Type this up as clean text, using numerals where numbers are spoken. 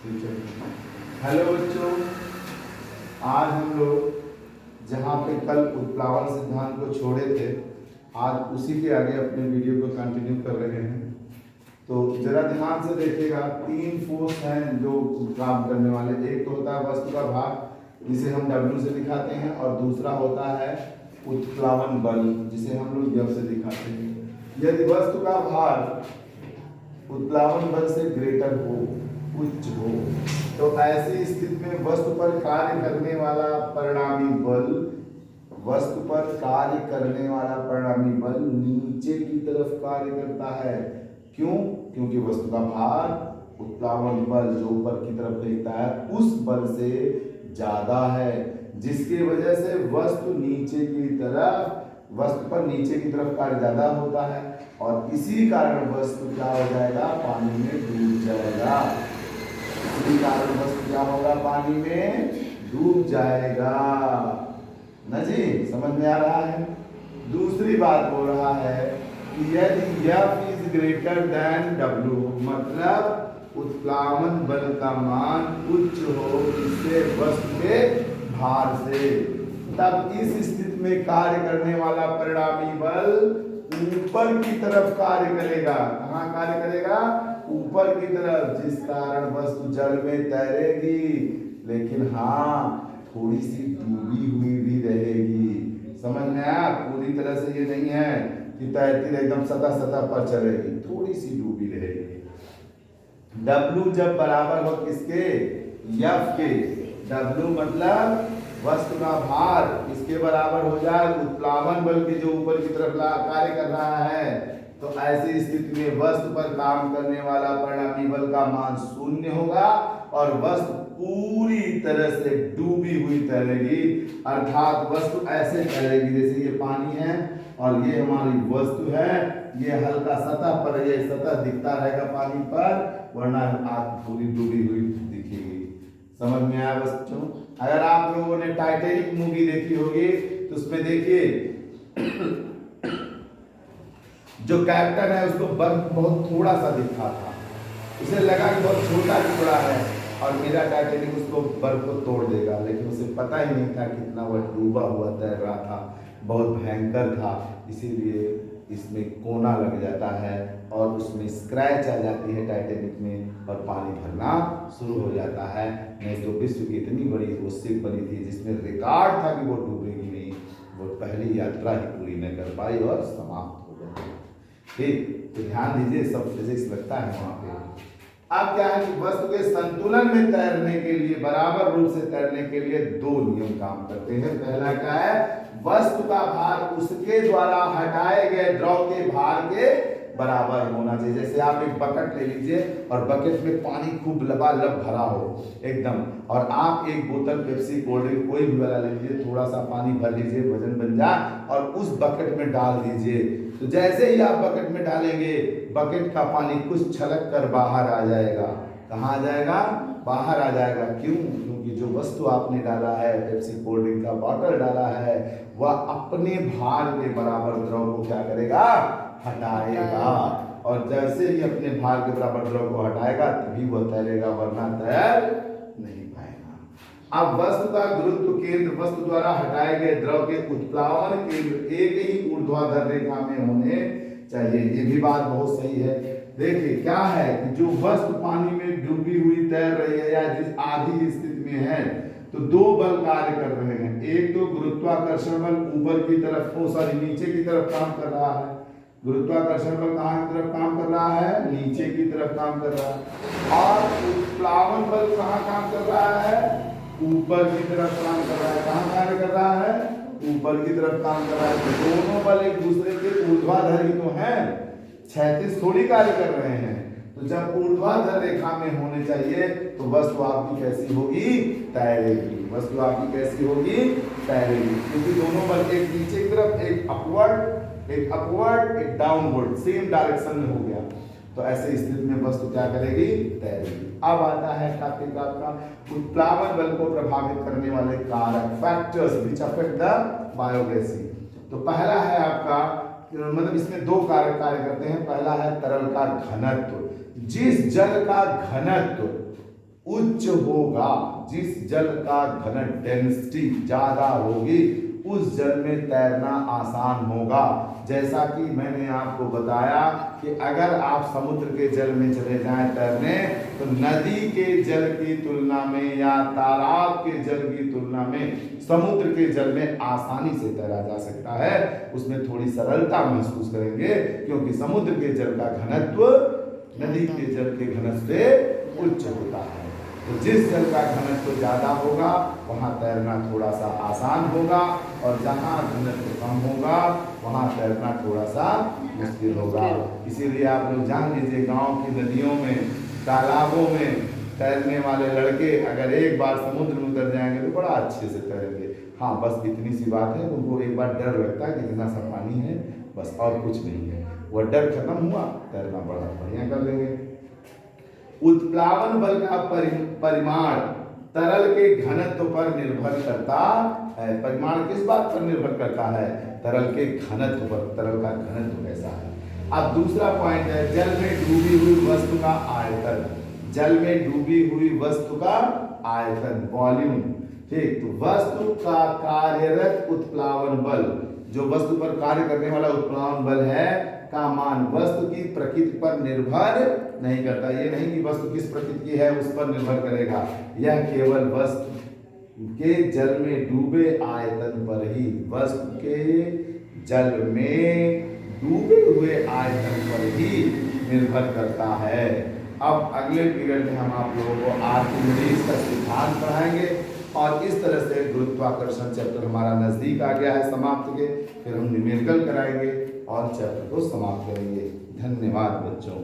Hello बच्चों, आज हम लोग जहाँ पे कल उत्प्लावन सिद्धांत को छोड़े थे, आज उसी के आगे अपने वीडियो को कंटिन्यू कर रहे हैं। तो जरा ध्यान से देखिएगा, तीन फोर्स हैं जो काम करने वाले। एक तो होता है वस्तु का भार, जिसे हम W से दिखाते हैं, और दूसरा होता है उत्प्लावन बल, जिसे हम लोग F से दिखाते हैं। यदि वस्तु का भार उत्प्लावन बल से ग्रेटर हो, उच्च हो, तो ऐसी स्थिति में वस्तु पर कार्य करने वाला परिणामी बल, वस्तु पर कार्य करने वाला परिणामी बल नीचे की तरफ कार्य करता है। क्यों? क्योंकि वस्तु का भार उत्प्लावन बल जो ऊपर की तरफ फेंकता है उस बल से ज्यादा है, जिसकी वजह से वस्तु पर नीचे की तरफ कार्य ज्यादा होता है, और इसी कारण वस्तु क्या हो जाएगा? पानी में डूब जाएगा। इसी कारण वस्तु क्या होगा? पानी में डूब जाएगा। ना जी, समझ में आ रहा है? दूसरी बात बोल रहा है कि यदि F is greater than W, मतलब उत्प्लावन बल का मान उच्च हो इससे वस्तु के भार से, तब इस स्थिति में कार्य करने वाला परिणामी बल ऊपर की तरफ कार्य करेगा। कहाँ कार्य करेगा? ऊपर की तरफ, जिस कारण वस्तु जल में तैरेगी, लेकिन हाँ थोड़ी सी डूबी हुई भी रहेगी। समझ में आया? पूरी तरह से ये नहीं है कि तैरती एकदम सतह पर चलेगी, थोड़ी सी डूबी रहेगी। W जब बराबर हो किसके? F के। W मतलब वस्तु का भार, इसके बराबर हो जाए उत्प्लावन बल के जो ऊपर की तरफ कार्य कर रहा है, तो ऐसी स्थिति में वस्तु पर काम करने वाला परिणामी बल का मान शून्य होगा और वस्तु पूरी तरह से डूबी हुई तैरेगी। अर्थात वस्तु ऐसे तैरेगी जैसे ये पानी है और ये हमारी वस्तु है, ये हल्का सतह पर, ये सतह दिखता रहेगा पानी पर, वरना आग पूरी डूबी हुई दिखेगी। समझ में आया बच्चों? अगर आप लोगों ने टाइटैनिक मूवी देखी होगी तो उसमें देखिए जो कैप्टन है उसको बर्फ बहुत थोड़ा सा दिखा था, उसे लगा कि बहुत छोटा टुकड़ा है और मेरा टाइटैनिक उसको बर्फ को तोड़ देगा, लेकिन उसे पता ही नहीं था कितना वह डूबा हुआ तैर रहा था, बहुत भयंकर था। इसीलिए इसमें कोना लग जाता है और उसमें स्क्रैच आ जाती है टाइटैनिक में और पानी भरना शुरू हो जाता है। नहीं तो विश्व की इतनी बड़ी वो शिप बनी थी जिसमें रिकॉर्ड था कि वो डूबेगी नहीं, वो पहली यात्रा ही पूरी न कर पाई और समाप्त हो गई। ठीक, तो ध्यान दीजिए, सब फिजिक्स लगता है वहां पे। अब क्या है कि वस्तु के संतुलन में तैरने के लिए, बराबर रूप से तैरने के लिए दो नियम काम करते हैं। पहला क्या है? वस्तु का भार उसके द्वारा हटाए गए द्रव के भार के बराबर होना चाहिए। जैसे आप एक बकेट ले लीजिए और बकेट में पानी खूब लबालब भरा हो एकदम, और आप एक बोतल पेप्सी कोल्ड ड्रिंक कोई भी वाला ले लीजिए, थोड़ा सा पानी भर लीजिए, वजन बन जाए और उस बकेट में डाल दीजिए। तो जैसे ही आप बकेट में डालेंगे, बकेट का पानी कुछ छलक कर बाहर आ जाएगा। कहाँ आ जाएगा? बाहर आ जाएगा। क्यों? क्योंकि जो वस्तु आपने डाला है, पेप्सी कोल्ड ड्रिंक का बॉटल डाला है, वह अपने भार के बराबर द्रव को क्या करेगा? हटाएगा। और जैसे ही अपने भार के बराबर द्रव को हटाएगा तभी वह तैरेगा, वरना तैर नहीं पाएगा। अब वस्तु का गुरुत्व केंद्र वस्तु द्वारा हटाए गए द्रव के उत्प्लावन केंद्र एक ही ऊर्ध्वाधर रेखा में होने चाहिए। ये भी बात बहुत सही है। देखिए क्या है कि जो वस्तु पानी में डूबी हुई तैर रही है या जिस आधी स्थिति में है, तो दो बल कार्य कर रहे हैं। एक तो गुरुत्वाकर्षण बल ऊपर की तरफ, नीचे की तरफ काम कर रहा है। गुरुत्वाकर्षण बल कहाँ की तरफ काम कर रहा है? नीचे की तरफ काम कर रहा है। और उत्प्लावन बल कहाँ काम कर रहा है? ऊपर की तरफ काम कर रहा है। कहाँ कार्य कर रहा है? ऊपर की तरफ काम कर रहा है। तो दोनों बल एक दूसरे के ऊर्ध्वाधर ही तो हैं, क्षैतिज थोड़ी कार्य कर रहे हैं। तो जब ऊर्ध्वाधर रेखा में होने चाहिए तो वस्तु आपकी कैसी होगी? तैरेगी। वस्तु आपकी कैसी होगी? तैरेगी, क्योंकि दोनों बल एक नीचे की तरफ, एक अपवर्ड, एक डाउनवर्ड, सेम डायरेक्शन में हो गया। तो ऐसे स्थिति में वस्तु क्या करेगी? तैरेगी। अब आता है टॉपिक आपका उत्प्लावन बल को प्रभावित करने वाले कारक, फैक्टर्स व्हिच अफेक्ट द बायोगैसी। तो पहला है आपका, मतलब इसमें दो कारक कार्य करते हैं। पहला है तरल का घनत्व। जिस जल का घनत्व उच्च होगा, जिस जल का घन डेंसिटी ज्यादा होगी उस जल में तैरना आसान होगा। जैसा कि मैंने आपको बताया कि अगर आप समुद्र के जल में चले जाएं तैरने तो नदी के जल की तुलना में या तालाब के जल की तुलना में समुद्र के जल में आसानी से तैरा जा सकता है। उसमें थोड़ी सरलता महसूस करेंगे क्योंकि समुद्र के जल का घनत्व नदी के जल के घनत्व से उच्च होता है। तो जिस जल का घनत्व ज्यादा होगा वहां तैरना थोड़ा सा आसान होगा और जहां घनत्व कम होगा वहां तैरना थोड़ा सा मुश्किल होगा। इसीलिए आप लोग जान लीजिए, गांव की नदियों में तालाबों में तैरने वाले लड़के अगर एक बार समुद्र में उतर जाएंगे तो बड़ा अच्छे से तैरेंगे। हाँ, बस इतनी सी बात है, उनको एक बार डर लगता है कि इतना सा पानी है, बस और कुछ नहीं है। वह डर खत्म हुआ, तैरना बड़ा बढ़िया कर लेंगे। उत्प्लावन बल का परिमाण तरल के घनत्व पर निर्भर करता है। परिमाण किस बात पर निर्भर करता है? तरल के घनत्व पर। तरल का घनत्व कैसा है? अब दूसरा पॉइंट है जल में डूबी हुई वस्तु का आयतन। जल में डूबी हुई वस्तु का आयतन, वॉल्यूम। ठीक, तो वस्तु का कार्यरत उत्प्लावन बल, जो वस्तु पर कार्य करने वाला उत्प्लावन बल है का मान वस्तु की प्रकृति पर निर्भर नहीं करता। ये नहीं कि वस्तु किस प्रकृति की है उस पर निर्भर करेगा, यह केवल वस्तु के जल में डूबे आयतन पर ही, वस्तु के जल में डूबे हुए आयतन पर ही निर्भर करता है। अब अगले पीरियड में हम आप लोगों को आर्किमिडीज का सिद्धांत पढ़ाएंगे और इस तरह से गुरुत्वाकर्षण चैप्टर हमारा नजदीक आ गया है समाप्ति के। फिर हम न्यूमेरिकल कराएंगे और चैप्टर को समाप्त करेंगे। धन्यवाद बच्चों।